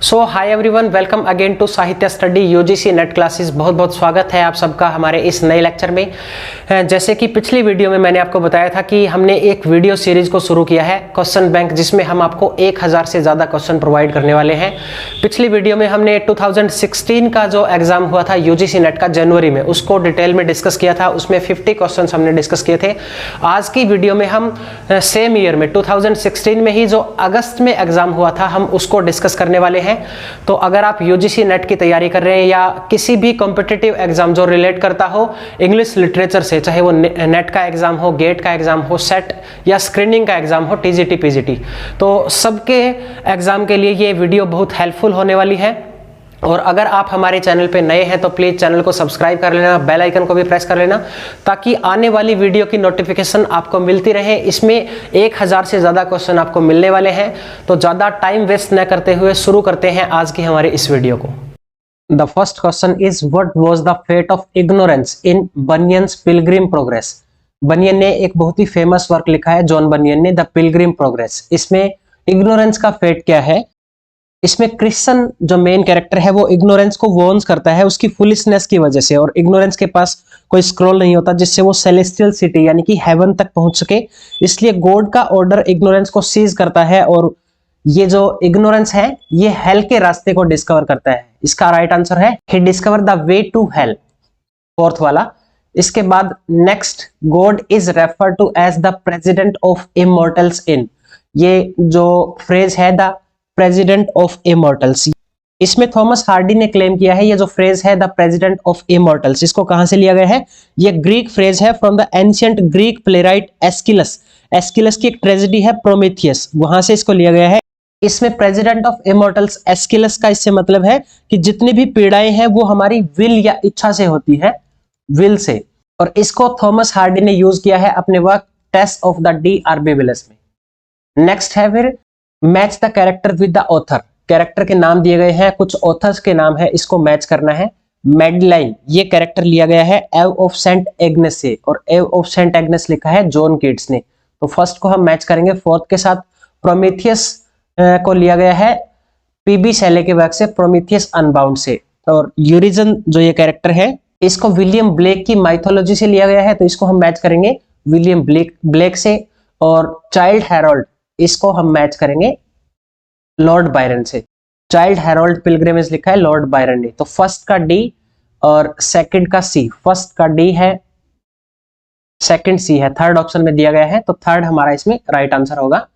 So hi everyone, welcome again to Sahitya study UGC NET classes. बहुत बहुत स्वागत है आप सबका हमारे इस नए लेक्चर में। जैसे कि पिछली वीडियो में मैंने आपको बताया था कि हमने एक वीडियो सीरीज को शुरू किया है क्वेश्चन बैंक, जिसमें हम आपको 1000 से ज़्यादा क्वेश्चन प्रोवाइड करने वाले हैं। पिछली वीडियो में हमने 2016 का जो एग्जाम हुआ था यूजीसी नेट का जनवरी में, उसको डिटेल में डिस्कस किया था। उसमें 50 क्वेश्चन हमने डिस्कस किए थे। आज की वीडियो में हम सेम ईयर में 2016 में ही जो अगस्त में एग्जाम हुआ था, हम उसको डिस्कस करने वाले हैं। तो अगर आप यूजीसी नेट की तैयारी कर रहे हैं या किसी भी कॉम्पिटिटिव एग्जाम जो रिलेट करता हो इंग्लिश लिटरेचर से, चाहे वो नेट का एग्जाम हो, गेट का एग्जाम हो, सेट या स्क्रीनिंग का एग्जाम हो, टीजीटी पीजीटी, तो सबके एग्जाम के लिए ये वीडियो बहुत हेल्पफुल होने वाली है। और अगर आप हमारे चैनल पे नए हैं तो प्लीज चैनल को सब्सक्राइब कर लेना, बेल आइकन को भी प्रेस कर लेना, ताकि आने वाली वीडियो की नोटिफिकेशन आपको मिलती रहे। इसमें 1000 से ज्यादा क्वेश्चन आपको मिलने वाले हैं। तो ज्यादा टाइम वेस्ट न करते हुए शुरू करते हैं आज की हमारी इस वीडियो को। The first question is what was the fate of ignorance in Bunyan's pilgrim progress. Bunyan ने एक बहुत ही फेमस वर्क लिखा है, जॉन बनियन ने, द पिलग्रिम प्रोग्रेस। इसमें इग्नोरेंस का फेट क्या है? इसमें क्रिश्चियन जो मेन कैरेक्टर है वो इग्नोरेंस को वॉर्न्स करता है उसकी फुलिशनेस की वजह से, और इग्नोरेंस के पास कोई स्क्रॉल नहीं होता जिससे वो सेलेस्टियल सिटी यानी कि हेवन तक पहुंच सके। इसलिए गॉड का ऑर्डर इग्नोरेंस को सीज करता है, और ये जो इग्नोरेंस है ये हेल के रास्ते को डिस्कवर करता है। इसका राइट आंसर है he discover the way to hell, fourth वाला। इसके बाद next, god is refer to as the president of immortals in. ये जो फ्रेज है द प्रेसिडेंट ऑफ इमॉर्टल्स, इसमें थॉमस हार्डी ने क्लेम किया है ये जो फ्रेज है द प्रेसिडेंट ऑफ इमॉर्टल्स, इसको कहां से लिया गया है? ये ग्रीक फ्रेज है from the ancient Greek playwright Aeschylus. Aeschylus की एक ट्रेजेडी है प्रोमेथियस, वहां से इसको लिया गया है। इसमें प्रेसिडेंट ऑफ इमॉर्टल्स एस्किलस का इससे मतलब है कि जितनी भी पीड़ाएं हैं वो हमारी विल या इच्छा से होती है, विल से। और इसको थॉमस हार्डी ने यूज किया है अपने work Tess of the d'Urbervilles में। नेक्स्ट है फिर match the character with the author. Character के नाम दिए गए हैं, कुछ ऑथर्स के नाम है, इसको मैच करना है। मेडलाइन, ये कैरेक्टर लिया गया है एव ऑफ सेंट एग्नेस से, और एव ऑफ सेंट एग्नेस लिखा है जॉन कीट्स ने। तो फर्स्ट को हम मैच करेंगे फोर्थ के साथ। प्रोमेथियस को लिया गया है पीबी शैले के वर्क से प्रोमेथियस अनबाउंड से। और यूरिजन जो ये कैरेक्टर है इसको विलियम ब्लेक की माइथोलॉजी से लिया गया है, तो इसको हम मैच करेंगे विलियम ब्लेक से। और चाइल्ड हैरोल्ड, इसको हम मैच करेंगे लॉर्ड बायरन से। चाइल्ड हैरोल्ड पिलग्रिमेज लिखा है लॉर्ड बायरन ने। तो फर्स्ट का डी और सेकंड का सी। फर्स्ट का डी है, सेकंड सी है, थर्ड ऑप्शन में दिया गया है, तो थर्ड हमारा इसमें राइट आंसर होगा।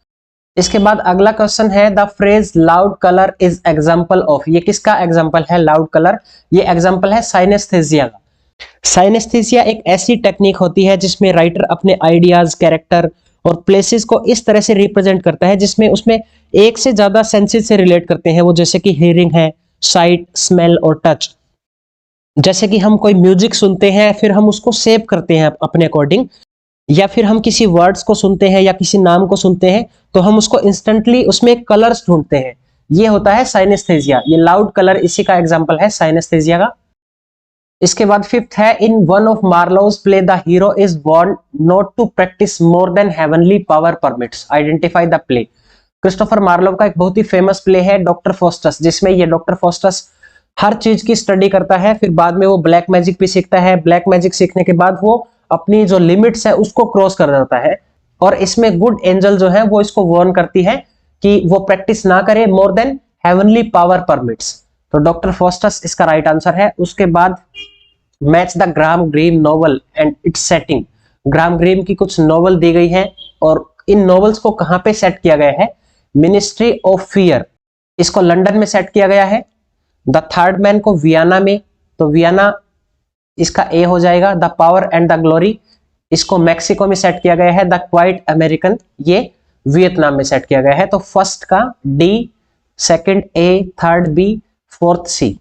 इसके बाद अगला क्वेश्चन है the phrase loud colour is example of. ये किसका एग्जांपल है लाउड कलर? ये एग्जांपल है साइनेस्थेसिया का। साइनेस्थेसिया एक ऐसी टेक्निक होती है जिसमें राइटर अपने आइडियाज, कैरेक्टर और प्लेसेस को इस तरह से रिप्रेजेंट करता है जिसमें उसमें एक से ज्यादा सेंसेस से रिलेट करते हैं वो, जैसे कि हियरिंग है, साइट, स्मेल और टच। जैसे कि हम कोई म्यूजिक सुनते हैं फिर हम उसको सेव करते हैं अपने अकॉर्डिंग, या फिर हम किसी वर्ड्स को सुनते हैं या किसी नाम को सुनते हैं तो हम उसको इंस्टेंटली उसमें कलर्स ढूंढते हैं। ये होता है साइनेस्थेसिया। ये लाउड कलर इसी का एग्जाम्पल है साइनेस्थेसिया का। इसके बाद फिफ्थ है in one of Marlowe's play the hero is born not to practise more than heavenly power permits, identify the play. Christopher Marlowe का एक बहुत ही फेमस प्ले है डॉक्टर फॉस्टस, जिसमें ये डॉक्टर फॉस्टस हर चीज की स्टडी करता है, फिर बाद में वो ब्लैक मैजिक भी सीखता है। ब्लैक मैजिक सीखने के बाद वो अपनी जो लिमिट्स है उसको क्रॉस कर जाता है, और इसमें गुड एंजल जो है वो इसको वार्न करती है कि वो प्रैक्टिस ना करे मोर देन हेवनली पावर परमिट्स। तो डॉक्टर फॉस्टस इसका राइट आंसर है। उसके बाद match the Graham green novel and it's setting. Graham green की कुछ नॉवल दी गई है और इन नॉवेल्स को कहां पे सेट किया गया है? मिनिस्ट्री ऑफ फियर, इसको लंदन में सेट किया गया है। द थर्ड मैन को वियना में, तो वियना इसका ए हो जाएगा। The power and the glory, इसको मैक्सिको में सेट किया गया है। द क्वाइट अमेरिकन, ये वियतनाम में सेट किया गया है। तो फर्स्ट का D, second A, third B, fourth C.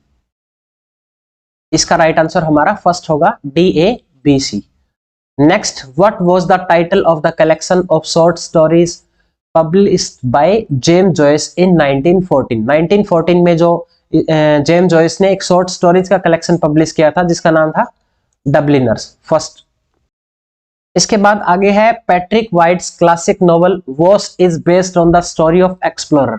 इसका राइट आंसर हमारा फर्स्ट होगा D A B C. Next, what was the title of the collection of short stories published by James Joyce in 1914। 1914 में जो James Joyce ने एक short stories का collection publish किया था जिसका नाम था डबलिनर्स, फर्स्ट। इसके बाद आगे है Patrick White's classic novel Voss is based on the story of explorer.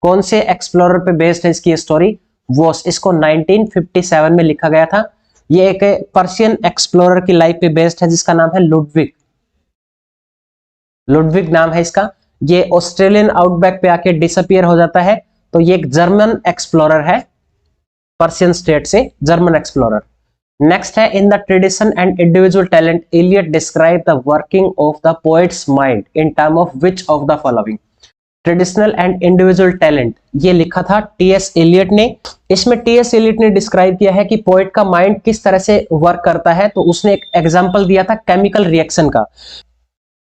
कौन से एक्सप्लोरर पे बेस्ड है इसकी स्टोरी? वोस। इसको 1957 में लिखा गया था। ये एक पर्शियन एक्सप्लोरर की लाइफ पे बेस्ड है जिसका नाम है लुडविग। लुडविग नाम है इसका। ये ऑस्ट्रेलियन आउटबैक पे आके डिसअपियर हो जाता है। तो ये एक जर्मन एक्सप्लोरर है, पर्शियन स्टेट से जर्मन एक्सप्लोरर। नेक्स्ट है, in the tradition and individual talent Eliot describe the working of the poet's mind in term of which of the following? Traditional and individual talent ये लिखा था TS Elliott ने। इसमें TS Elliott ने describe किया है कि पोएट का माइंड किस तरह से वर्क करता है। तो उसने एक एग्जांपल दिया था केमिकल रिएक्शन का।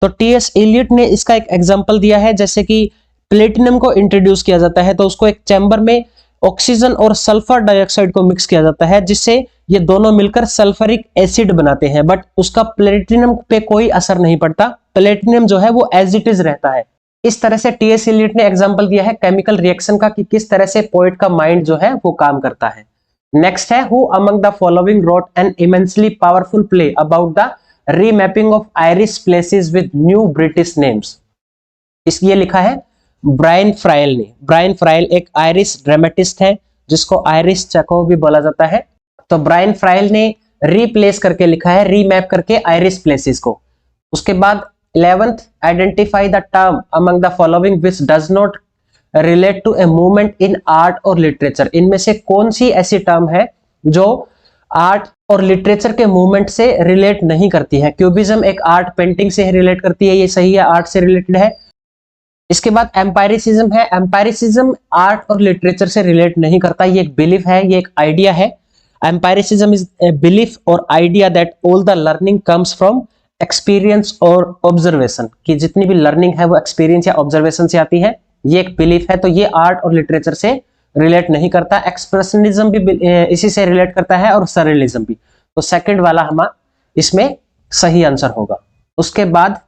तो टीएस एलियट ने इसका एक एग्जांपल दिया है, जैसे कि प्लेटिनम को इंट्रोड्यूस किया जाता है तो उसको एक चैम्बर में ऑक्सीजन और सल्फर डाइऑक्साइड को मिक्स किया जाता है, जिससे ये दोनों मिलकर सल्फरिक एसिड बनाते हैं, बट उसका प्लेटिनम पे कोई असर नहीं पड़ता। प्लेटिनम जो है वो एज इट इज रहता है। इस तरह से टीएस एलियट ने एग्जांपल दिया है केमिकल रिएक्शन का कि किस तरह से पोएट का माइंड जो है वो काम करता है। नेक्स्ट है, who among the following wrote an immensely powerful play about the remapping of Irish places with new British names? इसलिए लिखा है ब्रायन फ्राइल ने। ब्रायन फ्राइल एक आयरिश ड्रामेटिस्ट है जिसको आयरिश चेकोव भी बोला जाता है। तो ब्रायन फ्राइल ने रीप्लेस करके लिखा है, रीमैप करके आयरिश प्लेसेस को। उसके बाद 11th, identify the term among the following which does not relate to a movement in art और लिटरेचर। इनमें से कौन सी ऐसी टर्म है जो आर्ट और लिटरेचर के मूवमेंट से रिलेट नहीं करती है? क्यूबिज्म एक आर्ट पेंटिंग से रिलेट करती है, ये सही है, आर्ट से रिलेटेड है। इसके बाद एम्पायरिसिज्म है। एम्पायरिसिज्म आर्ट और लिटरेचर से रिलेट नहीं करता, ये एक बिलीफ है, ये एक आइडिया है। एम्पायरिसिज्म इज ए बिलीफ और idea that all the learning comes from experience और ऑब्जर्वेशन, कि जितनी भी लर्निंग है वो एक्सपीरियंस या ऑब्जर्वेशन से आती है, ये एक बिलीफ है। तो ये आर्ट और लिटरेचर से रिलेट नहीं करता। एक्सप्रेशनिज्म भी इसी से रिलेट करता है और सरेलिज्म भी। तो सेकंड वाला हमारा इसमें सही आंसर होगा। उसके बाद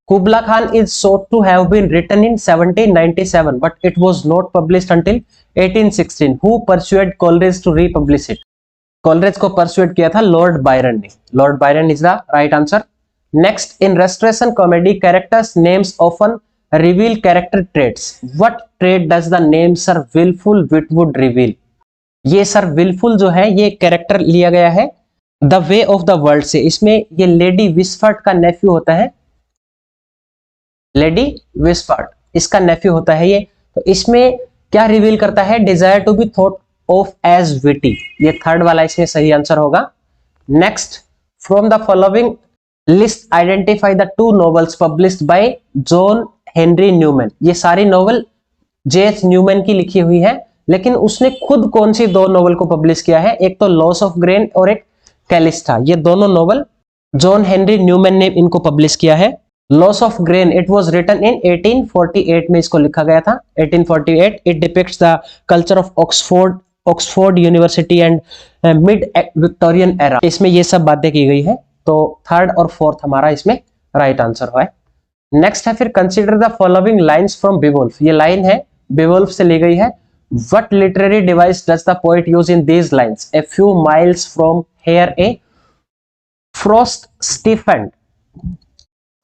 कुबला Khan is sought to have been written in 1797 but it was not published until 1816. Who persuaded Coleridge to republish it? Coleridge को persuade किया था लॉर्ड बायरन ने। Lord Byron is the right answer. Next, in restoration comedy, characters' names often reveal character traits. What trait does the name Sir Wilful Witwoud reveal? ये sir wilful जो है ये character लिया गया है the way of the world से। इसमें ये लेडी विस्फर्ट का नेफ्यू होता है, लेडी विस्फर्ट इसका नेफ्यू होता है ये। तो इसमें क्या रिवील करता है? Desire to be thought of as witty. ये थर्ड वाला इसमें सही आंसर होगा। Next, from the following list identify the two novels published by John Henry Newman. ये सारी नॉवेल जेएच न्यूमैन की लिखी हुई है, लेकिन उसने खुद कौन सी दो नॉवेल को पब्लिश किया है? एक तो लॉस ऑफ ग्रेन और एक कैलिस्टा। ये दोनों नॉवेल जॉन हेनरी न्यूमैन ने इनको पब्लिश किया है। Loss of gain it was written in 1848 में इसको लिखा गया था, 1848। It depicts the culture of Oxford University and mid Victorian era. इसमें ये सब बातें की गई है। तो थर्ड और फोर्थ हमारा इसमें राइट आंसर है। नेक्स्ट है फिर, consider the following lines from Beowulf. ये लाइन है बीवुल्फ से ली गई है। What literary device does the poet use in these lines? A few miles from here a frost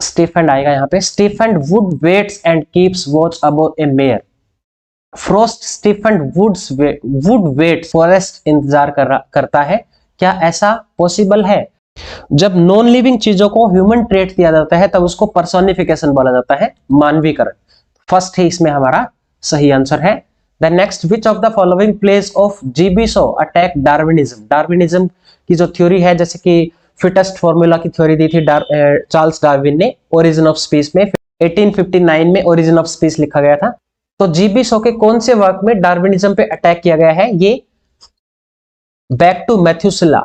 stiffened आएगा यहाँ पे। Stiffened wood waits and keeps watch about a mere. Frost stiffened wood wait forest इंतजार करता है। क्या ऐसा possible है? जब नॉन लिविंग चीजों को ह्यूमन ट्रेट दिया जाता है तब उसको पर्सोनिफिकेशन बोला जाता है, मानवीकरण। फर्स्ट ही इसमें हमारा सही आंसर है। The next, which of the following place of GB show attack Darwinism? Darwinism की जो थ्योरी है, जैसे कि फिटेस्ट फॉर्मूला की थ्योरी दी थी चार्ल्स डार्विन ने ओरिजिन ऑफ स्पीस में। 1859 में ओरिजिन ऑफ स्पीस लिखा गया था। तो जीबी शो के कौन से वर्क में डार्विनिज्म पे अटैक किया गया है? ये बैक टू मैथ्यूसेला,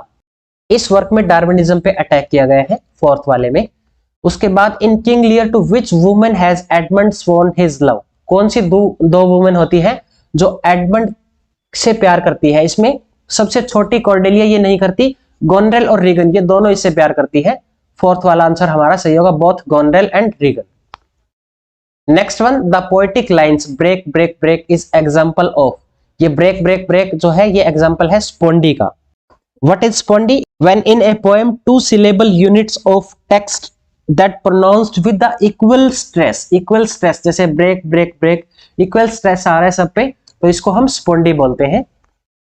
इस वर्क में डार्विनिज्म पे अटैक किया गया है, फोर्थ वाले में। उसके बाद, in King Lear to which woman has Edmund sworn his love? कौन सी दो वुमन होती है जो एडमंड से प्यार करती है? इसमें सबसे छोटी कॉर्डेलिया ये नहीं करती, गोनरेल और रीगन ये दोनों इससे प्यार करती है। फोर्थ वाला आंसर हमारा सही होगा, both Goneril and Regan. Next one, the poetic lines break break break is example of. ये ब्रेक ब्रेक ब्रेक जो है ये एग्जांपल है स्पोंडी का। What is spondee? When in a poem two syllable units of text that pronounced with the equal stress. Equal stress जैसे break break break, equal stress आ रहा है सब पे, तो इसको हम स्पोंडी बोलते हैं।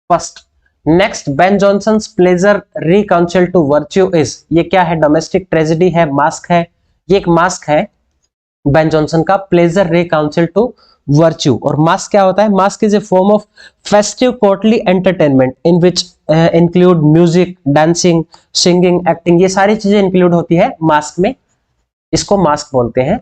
First. Next, Ben Jonson's pleasure reconciled to virtue is, ये क्या है? डोमेस्टिक ट्रेजेडी है, मास्क है, ये एक मास्क है बेन जॉनसन का, प्लेजर रिकाउंसिल टू वर्च्यू। और मास्क क्या होता है? Mask is a form of festive courtly entertainment in which include music, dancing, singing, acting, ये सारी चीजें इंक्लूड होती है मास्क में, इसको मास्क बोलते हैं।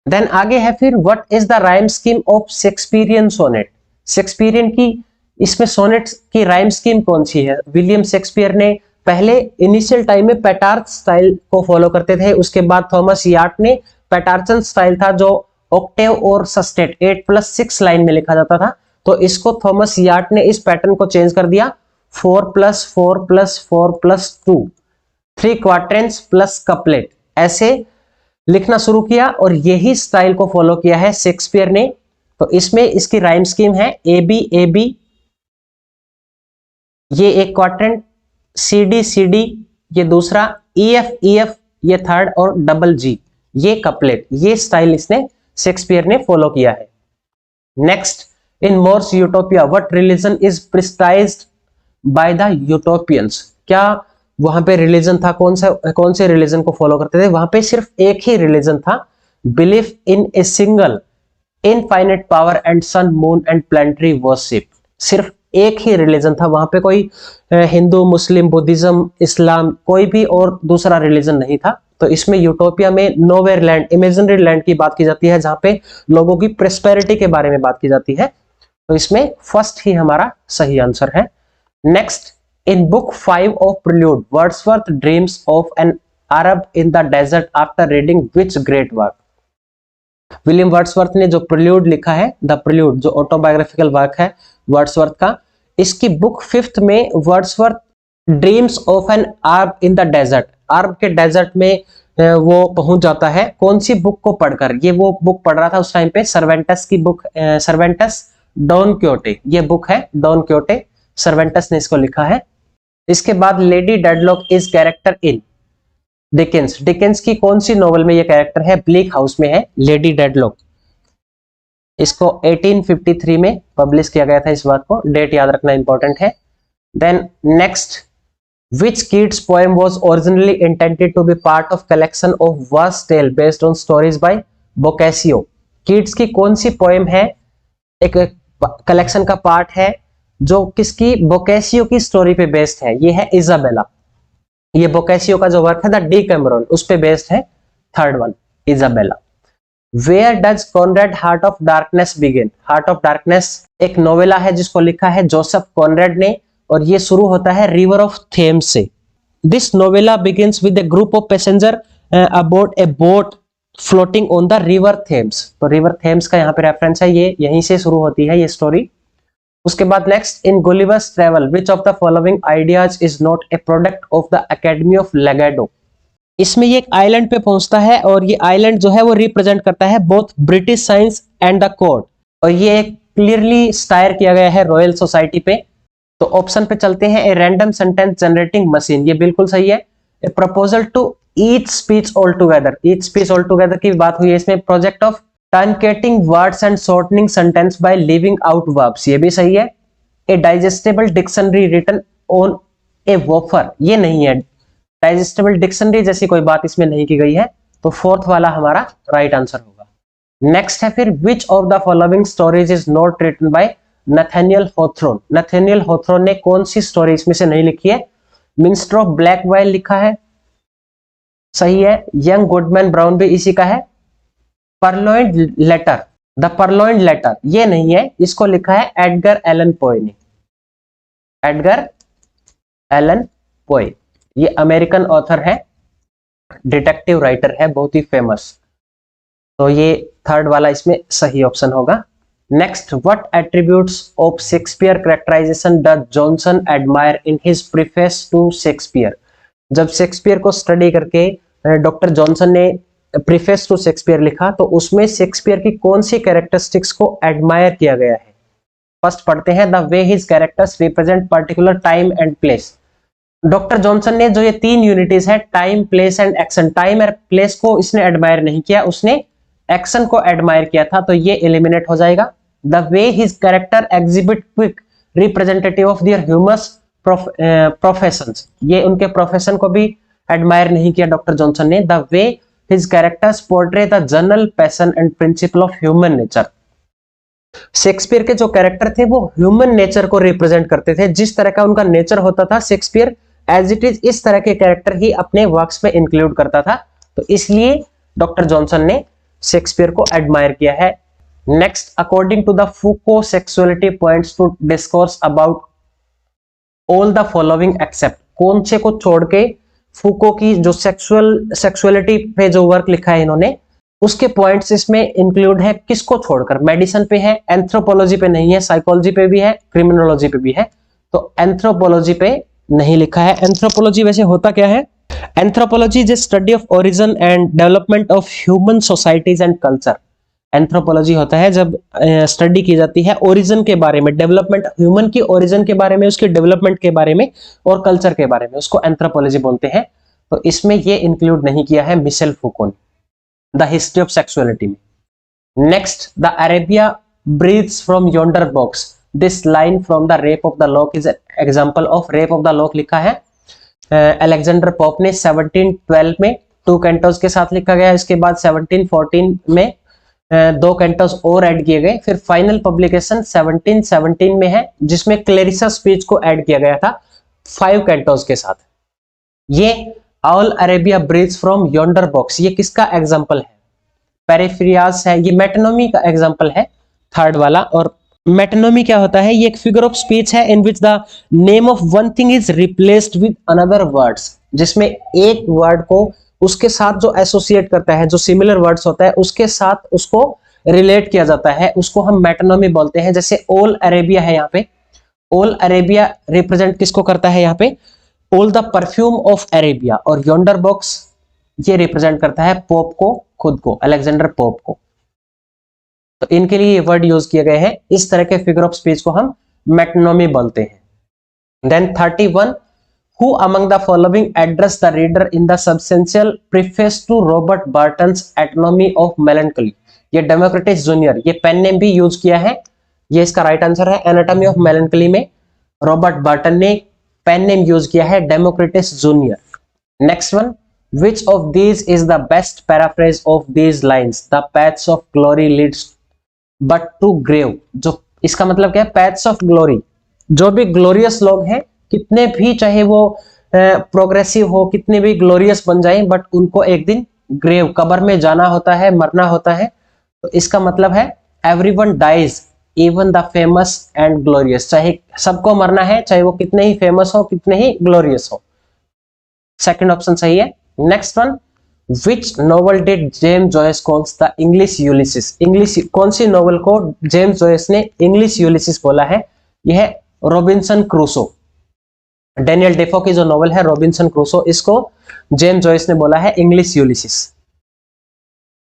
देन आगे है फिर, what is the rhyme scheme of Shakespearean sonnet, Shakespearean की इसमें सोनेट की राइम स्कीम कौन सी है? विलियम शेक्सपियर ने पहले इनिशियल टाइम में पेटार्क स्टाइल को फॉलो करते थे, उसके बाद थॉमस यार्ट ने पेटार्चन स्टाइल था जो ऑक्टेव और सस्टेट 8+6 लाइन में लिखा जाता था, तो इसको थॉमस यार्ट ने इस पैटर्न को चेंज कर दिया 4+4+4+2, 3 क्वाड्रेंट्स प्लस कपलेट, ऐसे लिखना शुरू किया और यही स्टाइल को फॉलो किया है शेक्सपियर ने। तो इसमें इसकी राइम स्कीम है ए बी ए बी, ये एक quadrant, C D C D ये दूसरा, ई एफ ये थर्ड, और डबल जी ये कपलेट, ये स्टाइल इसने शेक्सपियर ने फॉलो किया है। Next, in More's Utopia what religion is prescribed by the Utopians, क्या वहां पे रिलीजन था? कौन से रिलीजन को फॉलो करते थे? वहां पे सिर्फ एक ही रिलीजन था, belief in a single infinite power and sun moon and planetary worship, सिर्फ एक ही रिलीजन था वहां पे, कोई हिंदू, मुस्लिम, बुद्धिज्म, इस्लाम, कोई भी और दूसरा रिलीजन नहीं था। तो इसमें यूटोपिया में नोवेयर लैंड, इमेजिनरी लैंड की बात की जाती है, जहां पे लोगों की प्रोस्पेरिटी के बारे में बात की जाती है। तो इसमें फर्स्ट ही हमारा सही आंसर है। Next, in book 5 of Prelude Wordsworth dreams of an Arab in the desert after reading which great work, William Wordsworth ने जो प्रिल्यूड लिखा है, द प्रिल्यूड जो ऑटोबायोग्राफिकल वर्क है वर्ड्सवर्थ का, इसकी बुक 5th में Wordsworth dreams of an Arab in the desert, Arab के डेजर्ट में वो पहुंच जाता है। कौन सी बुक को पढ़कर? ये वो बुक पढ़ रहा था उस टाइम पे, सर्वेंटस की बुक, सर्वेंटस डॉन क्योटे, ये बुक है डॉन क्योटे, सर्वेंटस ने इसको लिखा है। इसके बाद lady deadlock is character in Dickens, Dickens की कौन सी नॉवेल में ये कैरेक्टर है? ब्लीक हाउस में है लेडी डेडलॉक, इसको 1853 में पब्लिश किया गया था, इस बात को डेट याद रखना इंपॉर्टेंट है। Then next, which Keats poem was originally intended to be part of collection of verse tale based on stories by Boccaccio, Keats की कौन सी पोएम है, एक कलेक्शन का पार्ट है जो किसकी? बोकेसियो की स्टोरी पे बेस्ड है, ये है इजाबेला, ये बोकेसियो का जो वर्क है द डीकैमरॉन, उस पे बेस्ड है, third one Isabella. Where does Conrad heart of darkness begin, heart of darkness एक नोवेला है जिसको लिखा है जोसेफ कॉनरेड ने, और ये शुरू होता है रिवर ऑफ थेम्स से। This novella begins with A group of passenger about A boat floating on the river Thames, तो रिवर थेम्स का यहाँ पे रेफरेंस है, ये यहीं से शुरू होती है ये स्टोरी। उसके बाद next, in Gulliver's travel which of the following ideas is not a product of the academy of Lagado, इसमें ये एक आइलैंड पे पहुंचता है और ये आइलैंड जो है वो रिप्रेजेंट करता है both British science and the court, और ये क्लियरली स्टायर किया गया है रॉयल सोसाइटी पे। तो ऑप्शन पे चलते हैं, a random sentence generating machine, ये बिल्कुल सही है। A proposal to each speech all together, each speech all together की बात हुई है इसमें। Project of truncating words and shortening sentence by leaving out verbs, ये भी सही है। A digestible dictionary written on a wafer, ये नहीं है, डाइजेस्टेबल डिक्शनरी जैसी कोई बात इसमें नहीं की गई है, तो फोर्थ वाला हमारा राइट आंसर होगा। नेक्स्ट है फिर, which of the following stories is not written by Nathaniel Hawthorne, Nathaniel Hawthorne ने कौन सी स्टोरी इसमें से नहीं लिखी है? मिनिस्टर ऑफ ब्लैक वाइल लिखा है, सही है। यंग गुडमैन ब्राउन भी इसी का है। परलॉइंड लेटर, द परलॉइंड लेटर, ये नहीं है, इसको लिखा है एडगर एलन पोए ने, एडगर एलन पोए, ये अमेरिकन ऑथर है, डिटेक्टिव राइटर है, बहुत ही फेमस, तो ये थर्ड वाला इसमें सही ऑप्शन होगा। Next, what attributes of Shakespeare characterisation does Johnson admire in his preface to Shakespeare, जब शेक्सपियर को स्टडी करके डॉक्टर जॉनसन ने प्रीफेस टू शेक्सपियर लिखा, तो उसमें शेक्सपियर की कौन सी कैरेक्टरिस्टिक्स को एडमायर किया गया है? फर्स्ट पढ़ते हैं, the way his characters represent particular time and place, doctor Johnson ने जो ये 3 यूनिटीज है, time, place and action, time और प्लेस को इसने एडमायर नहीं किया, उसने एक्शन को एडमायर किया था, तो ये एलिमिनेट हो जाएगा। The way his character exhibit quick representative of their humus professions, ये उनके प्रोफेशन को भी एडमायर नहीं किया डॉक्टर जॉनसन ने। The way his characters portray the general passion and principle of human nature, Shakespeare के जो कैरेक्टर थे वो ह्यूमन नेचर को रिप्रेजेंट करते थे, जिस तरह का उनका नेचर होता था शेक्सपियर एज इट इज इस तरह के कैरेक्टर ही अपने वर्क्स में इंक्लूड करता था, तो इसलिए डॉक्टर जॉनसन ने शेक्सपियर को एडमायर किया है। Next, according to the Foucault sexuality points to discourse about all the following except, कौन से को छोड़ के फूको की जो सेक्सुअलिटी पे जो वर्क लिखा है इन्होंने, उसके पॉइंट्स इसमें इंक्लूड है, किसको छोड़कर? मेडिसिन पे है, एंथ्रोपोलॉजी पे नहीं है, साइकोलॉजी पे भी है, क्रिमिनोलॉजी पे भी है, तो एंथ्रोपोलॉजी पे नहीं लिखा है। एंथ्रोपोलॉजी वैसे होता क्या है? Anthropology is study of origin and development of human societies and culture. Anthropology होता है जब स्टडी की जाती है ओरिजिन के बारे में, डेवलपमेंट ह्यूमन की ओरिजिन के बारे में, उसकी डेवलपमेंट के बारे में और कल्चर के बारे में, उसको एंथ्रोपोलॉजी बोलते हैं। तो इसमें ये इंक्लूड नहीं किया है मिशेल फूको ने द हिस्ट्री ऑफ सेक्सुअलिटी में। Next, the Arabia breathes from yonder box, this line from the rape of the lock is example of rape of the lock लिखा है अलेक्जेंडर पोप ने 1712 में 2 Cantos के साथ लिखा गया। इसके बाद 1714 में 2 कैंटोस और ऐड किए गए, फिर फाइनल पब्लिकेशन 1717 में है जिसमें क्लेरिसा स्पीच को ऐड किया गया था 5 कैंटोस के साथ। ये all Arabia breathes from yonder box, ये किसका एग्जाम्पल है? पेरिफ्रियास है, ये मेटोनोमी का एग्जाम्पल है, थर्ड वाला। और मेटोनोमी क्या होता है? ये एक फिगर ऑफ स्पीच है in which the name of one thing is replaced with another words, जिसमें एक वर्ड को उसके साथ जो एसोसिएट करता है, जो सिमिलर वर्ड्स होता है उसके साथ उसको रिलेट किया जाता है, उसको हम मेटोनोमी बोलते हैं। जैसे ऑल अरेबिया है, यहाँ पे ऑल अरेबिया रिप्रेजेंट किसको करता है? यहाँ पे all the perfume of Arabia, और योंडर बॉक्स ये रिप्रेजेंट करता है पोप को, खुद को, अलेक्जेंडर पोप को। तो इनके लिए ये वर्ड यूज किए गए हैं। इस तरह के फिगर ऑफ स्पीच को हम मेटोनोमी बोलते हैं। Then 31, who among the following address the reader in the substantial preface to Robert Burton's anatomy of melancholy, ये डेमोक्रिटस जूनियर, ये पेन नेम भी यूज किया है, ये इसका राइट आंसर है। एनाटॉमी ऑफ मेलैंकोली में रॉबर्ट बार्टन ने पेन नेम यूज किया है Democritus junior. Next one, which of these is the best paraphrase of these lines? The paths of glory leads but to grave, जो इसका मतलब क्या है? paths of glory, जो भी ग्लोरियस लोग हैं, कितने भी चाहे वो प्रोग्रेसिव हो, कितने भी ग्लोरियस बन जाएं, बट उनको एक दिन ग्रेव, कब्र में जाना होता है, मरना होता है। तो इसका मतलब है everyone dies even the famous and glorious, चाहे सबको मरना है, चाहे वो कितने ही फेमस हो, कितने ही ग्लोरियस हो। सेकंड ऑप्शन सही है। Next one, which novel did James Joyce calls the English Ulysses? English कौन सी नोवेल को जेम्स जॉयस ने इंग्लिश यूलिसिस बोला है? यह है रॉबिन्सन क्रूसो, डेनियल डेफो की जो नोवेल है रॉबिन्सन क्रूसो, इसको जेम्स जॉयस ने बोला है इंग्लिश यूलिसिस।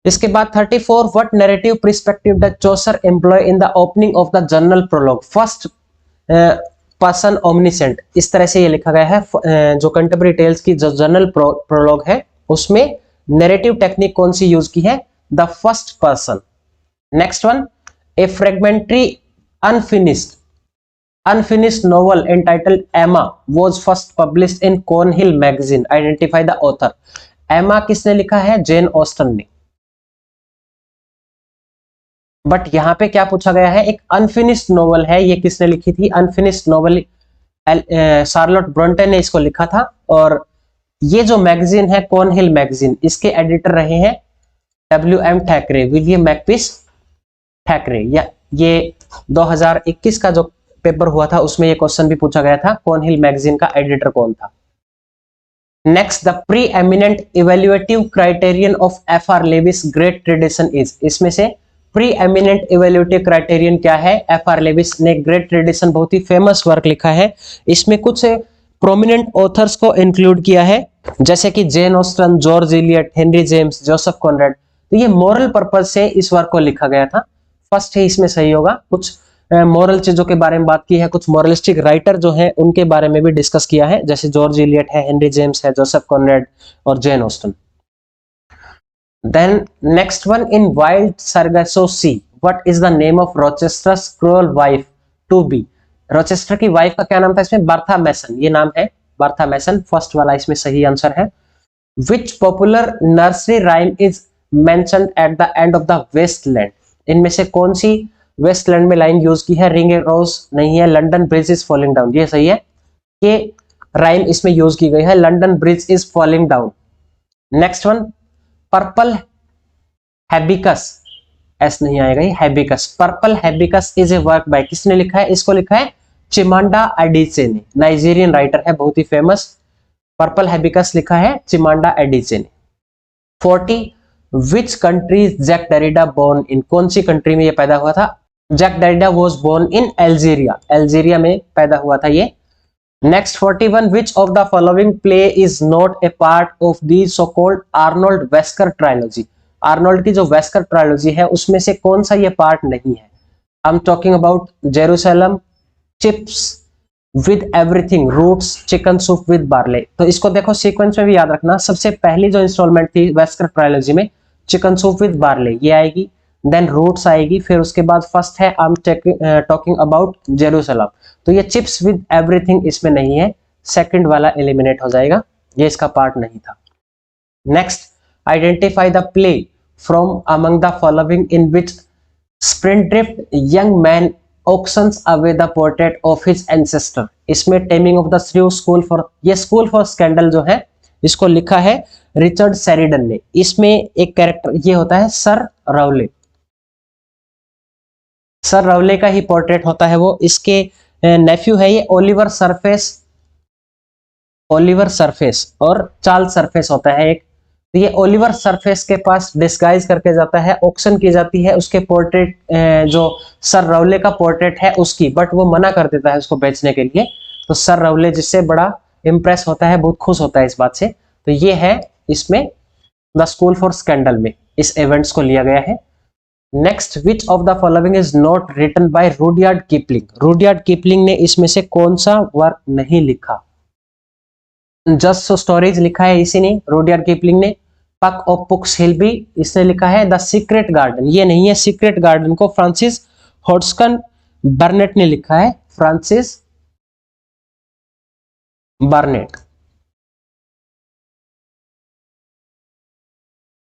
इसके बाद 34, what narrative perspective does Chaucer employ in the opening of the general prologue? First person omniscient, इस तरह से ये लिखा गया है। जो कंटेम्पररी टेल्स की जो जर्नल प्रोलॉग है उसमें नैरेटिव टेक्निक कौन सी यूज की है? The first person. Next one, a fragmentary unfinished novel entitled Emma was first published in Cornhill magazine, identify the author. Emma किसने लिखा है? जेन ऑस्टन ने। बट यहां पे क्या पूछा गया है? एक अनफिनिश्ड नोवेल है, ये किसने लिखी थी? अनफिनिश्ड नोवेल शार्लोट ब्रोंटे ने इसको लिखा था। और ये जो मैगजीन है कॉर्नहिल मैगजीन, इसके एडिटर रहे हैं WM थैकरे, विलियम मैकपीस थैकरे। या ये 2021 का जो पेपर हुआ था उसमें ये क्वेश्चन भी पूछा गया था, कॉर्नहिल मैगजीन का एडिटर कौन था। Next, the pre eminent evaluative criterion of FR Leavis great tradition is? इसमें से प्री एमिनेंट इवेल्युएटिव क्राइटेरियन क्या है? FR लेविस ने ग्रेट ट्रेडिशन बहुत ही फेमस वर्क लिखा है, इसमें कुछ प्रोमिनेंट ऑथर्स को इंक्लूड किया है, जैसे कि Jane Austen, George Eliot, Henry James, Joseph Conrad. तो ये मॉरल पर्पज से इस वर्क को लिखा गया था। फर्स्ट ही इसमें सही होगा। कुछ मॉरल चीजों के बारे में बात की है, कुछ मॉरलिस्टिक राइटर जो हैं उनके बारे में भी डिस्कस किया है, जैसे जॉर्ज इलियट है, हेनरी जेम्स है, जोसेफ कॉनरेड और Jane Austen. Then next one, in wild Sargasso sea what is the name of Rochester's cruel wife to be. Rochester की वाइफ का क्या नाम था इसमें? बर्था मैसन, ये नाम है बर्था मैसन, फर्स्ट वाला इसमें सही आंसर है। Which popular nursery rhyme is mentioned at the end of the Waste Land. इनमें से कौन सी वेस्टलैंड में लाइन यूज की है? रिंग ए रोज नहीं है, London bridge is falling down, ये सही है, ये राइम इसमें यूज की गई है, London bridge is falling down. Next one, purple hibiscus, S नहीं आएगा, ये hibiscus, purple hibiscus is a work by, किसने लिखा है? इसको लिखा है चिमांडा एडिचे ने, नाइजीरियन राइटर है, बहुत ही फेमस। पर्पल हैबिकस लिखा है चिमांडा एडिचे ने। 40, which country Jacques Derrida born in, कौन सी कंट्री में ये पैदा हुआ था? Jacques Derrida was born in Algeria, Algeria में पैदा हुआ था ये। Next 41, which of the following play is not a part of the so called Arnold Wesker trilogy. Arnold की जो वेस्कर ट्रायलॉजी है उसमें से कौन सा ये पार्ट नहीं है? I am talking about Jerusalem, chips with everything, roots, chicken soup with barley. तो इसको देखो सीक्वेंस में भी याद रखना, सबसे पहली जो इंस्टॉलमेंट थी वेस्कर ट्रायलॉजी में चिकन सूप विद बार्ले ये आएगी, देन रूट्स आएगी, फिर उसके बाद फर्स्ट है I am talking about Jerusalem. तो ये चिप्स विद एवरीथिंग इसमें नहीं है, सेकंड वाला एलिमिनेट हो जाएगा, ये इसका पार्ट नहीं था। Next, identify the play from among the following in which spendthrift young man auctions away the portrait of his ancestor. इसमें taming of the shrew school for, ये स्कूल फॉर स्कैंडल जो है इसको लिखा है रिचर्ड शेरिडन ने। इसमें एक कैरेक्टर ये होता है सर रावले, सर रावले का ही पोर्ट्रेट होता है वो, इसके नेफ्यू है ये ओलिवर सरफेस, ओलिवर सरफेस और चार्ल्स सरफेस होता है एक। तो ये ओलिवर सरफेस के पास डिस्गाइज करके जाता है, ऑक्शन की जाती है उसके पोर्ट्रेट, जो सर रावले का पोर्ट्रेट है उसकी, बट वो मना कर देता है उसको बेचने के लिए। तो सर रावले जिससे बड़ा इंप्रेस होता है, बहुत खुश होता है इस बात से। तो ये है इसमें द स्कूल फॉर स्कैंडल में इस इवेंट्स को लिया गया है। Next, which of the following is not written by Rudyard Kipling. Rudyard Kipling ने इसमें से कौन सा वर्क नहीं लिखा? जस्ट सो स्टोरीज लिखा है इसी ने, रुडयार्ड किपलिंग ने। पक ऑफ पुक्स हिल भी इसने लिखा है। द सीक्रेट गार्डन ये नहीं है, सीक्रेट गार्डन को फ्रांसिस हॉड्सन बर्नेट ने लिखा है, फ्रांसिस बर्नेट।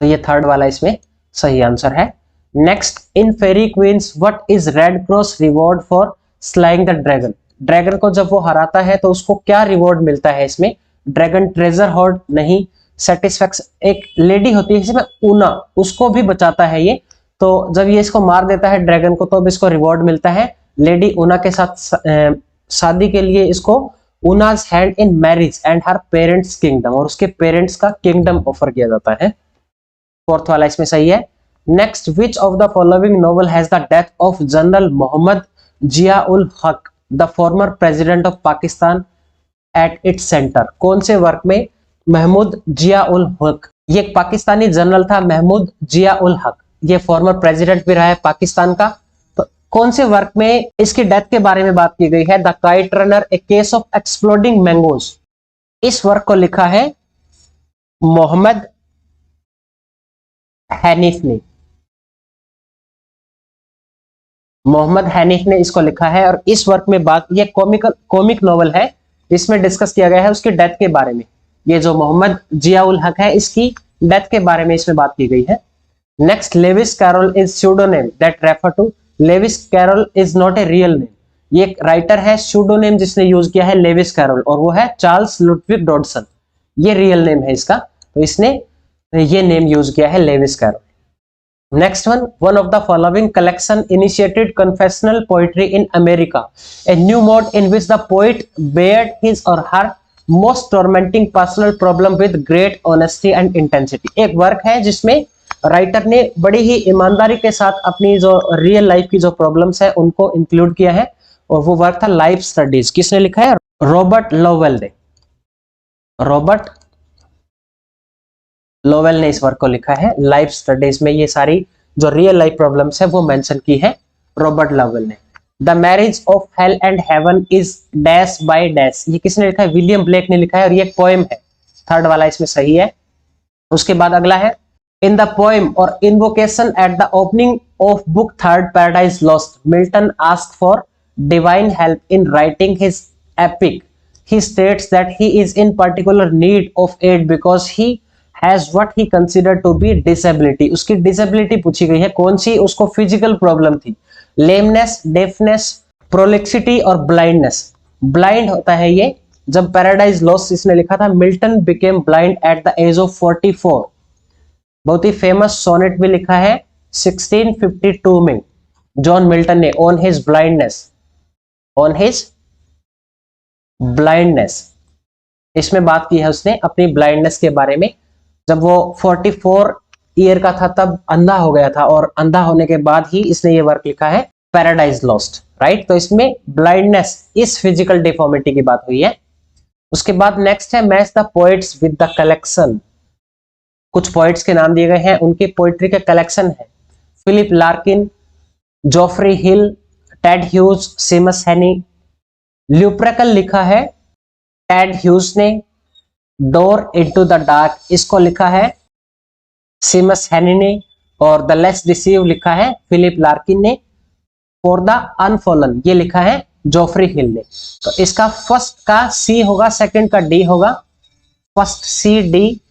तो ये थर्ड वाला इसमें सही आंसर है। Next, in Faerie Queens what is Red Cross reward for slaying the dragon. Dragon को जब वो हराता है तो उसको क्या रिवॉर्ड मिलता है इसमें? ड्रैगन ट्रेजर हॉर्ड नहीं, सेटिस्फैक्शन, एक लेडी होती है इसमें ऊना, उसको भी बचाता है ये। तो जब ये इसको मार देता है ड्रैगन को तो अब इसको रिवॉर्ड मिलता है लेडी ऊना के साथ शादी के लिए इसको Una's hand in marriage and her parents kingdom, और उसके पेरेंट्स का किंगडम ऑफर किया जाता है। फोर्थ वाला इसमें सही है। Next, which of the following novel has the death of general Mohammad Zia ul Haq the former president of Pakistan at its centre. कौन से वर्क में महमूद जिया उल हक, ये एक पाकिस्तानी जनरल था महमूद जिया उल हक, ये फॉर्मर प्रेसिडेंट भी रहा है पाकिस्तान का। तो कौन से वर्क में इसकी डेथ के बारे में बात की गई है? The kite runner A case of exploding mangoes. इस वर्क को लिखा है मोहम्मद हैनिफ ने, मोहम्मद हैनिफ ने इसको लिखा है। और इस वर्क में बात, ये कॉमिक नॉवल है, इसमें डिस्कस किया गया है उसकी डेथ के बारे में। ये जो मोहम्मद जिया उल हक है इसकी डेथ के बारे में इसमें बात की गई है। Next, Lewis Carroll is pseudonym that refer to, Lewis Carroll is not a real name, ये एक राइटर है, स्यूडोनेम जिसने यूज किया है लेविस कैरोल, और वो है चार्ल्स लुडविग डॉडसन, ये रियल नेम है इसका, तो इसने ये नेम यूज किया है Lewis Carroll. Next one of the following collection initiated confessional poetry in America, a new mode in which the poet bared his or her most tormenting personal problem with great honesty and intensity। एक work है जिसमें writer ने बड़ी ही ईमानदारी के साथ अपनी जो रियल लाइफ की जो प्रॉब्लम्स है उनको इंक्लूड किया है, और वो वर्क था लाइफ स्टडीज। किसने लिखा है? रॉबर्ट लोवेल ने, रॉबर्ट लोवेल ने इस वर्क को लिखा है। लाइफ स्टडीज में ये सारी जो रियल लाइफ प्रॉब्लम्स है वो मेंशन की है रॉबर्ट लोवेल ने। The marriage of hell and heaven is dash by dash, ये किसने लिखा है? विलियम ब्लेक ने लिखा है, और ये एक पोएम है। थर्ड वाला इसमें सही है। उसके बाद अगला है, In the poem or invocation at the opening of book 3rd, Paradise Lost, Milton asked for divine help in writing his epic. He states that he is in particular need of aid because he has what he considered to be disability. उसकी disability पूछी गई है, कौन सी? उसको physical problem थी, lameness, deafness, prolixity और blindness. Blind होता है ये, जब पैराडाइज लॉस्ट इसने लिखा था, Milton became blind at the age of 44. बहुत ही फेमस सोनेट भी लिखा है 1652 में जॉन मिल्टन ने ऑन हिज ब्लाइंडनेस. इसमें बात की है उसने अपनी ब्लाइंडनेस के बारे में. जब वो 44 ईयर का था तब अंधा हो गया था, और अंधा होने के बाद ही इसने ये वर्क लिखा है पैराडाइज लॉस्ट, राइट. तो इसमें ब्लाइंडनेस इस फिजिकल डिफॉर्मिटी की बात हुई है. उसके बाद नेक्स्ट है match the poets with the collection. कुछ पोएट्स के नाम दिए गए हैं, उनकी पोएट्री के कलेक्शन है. फिलिप लार्किन, जोफ्री हिल, टेड ह्यूज, सीमस हेनी. ल्यूप्रेकल लिखा है टेड ह्यूज ने. डोर इनटू द डार्क इसको लिखा है सीमस हेनी ने. और द लेस डिसीव लिखा है फिलिप लार्किन ने. फॉर द अनफॉलन ये लिखा है जोफ्री हिल ने. तो इसका फर्स्ट का सी होगा, सेकंड का डी होगा. फर्स्ट सी डी,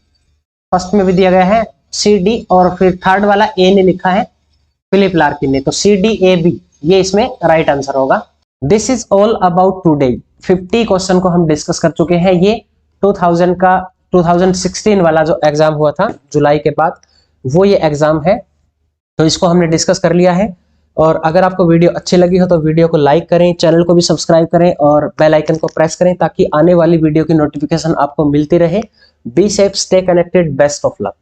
फर्स्ट में भी दिया गया है सी डी, और फिर थर्ड वाला ए ने लिखा है फिलिप लार्किन ने. तो सी डी ए बी ये इसमें राइट आंसर होगा. This is all about today. 50 question को हम डिस्कस कर चुके हैं. ये 2016 वाला जो एग्जाम हुआ था जुलाई के बाद, वो ये एग्जाम है. तो इसको हमने डिस्कस कर लिया है. और अगर आपको वीडियो अच्छी लगी हो तो वीडियो को लाइक करें, चैनल को भी सब्सक्राइब करें और बेल आइकन को प्रेस करें ताकि आने वाली वीडियो की नोटिफिकेशन आपको मिलती रहे. Be safe, stay connected, best of luck.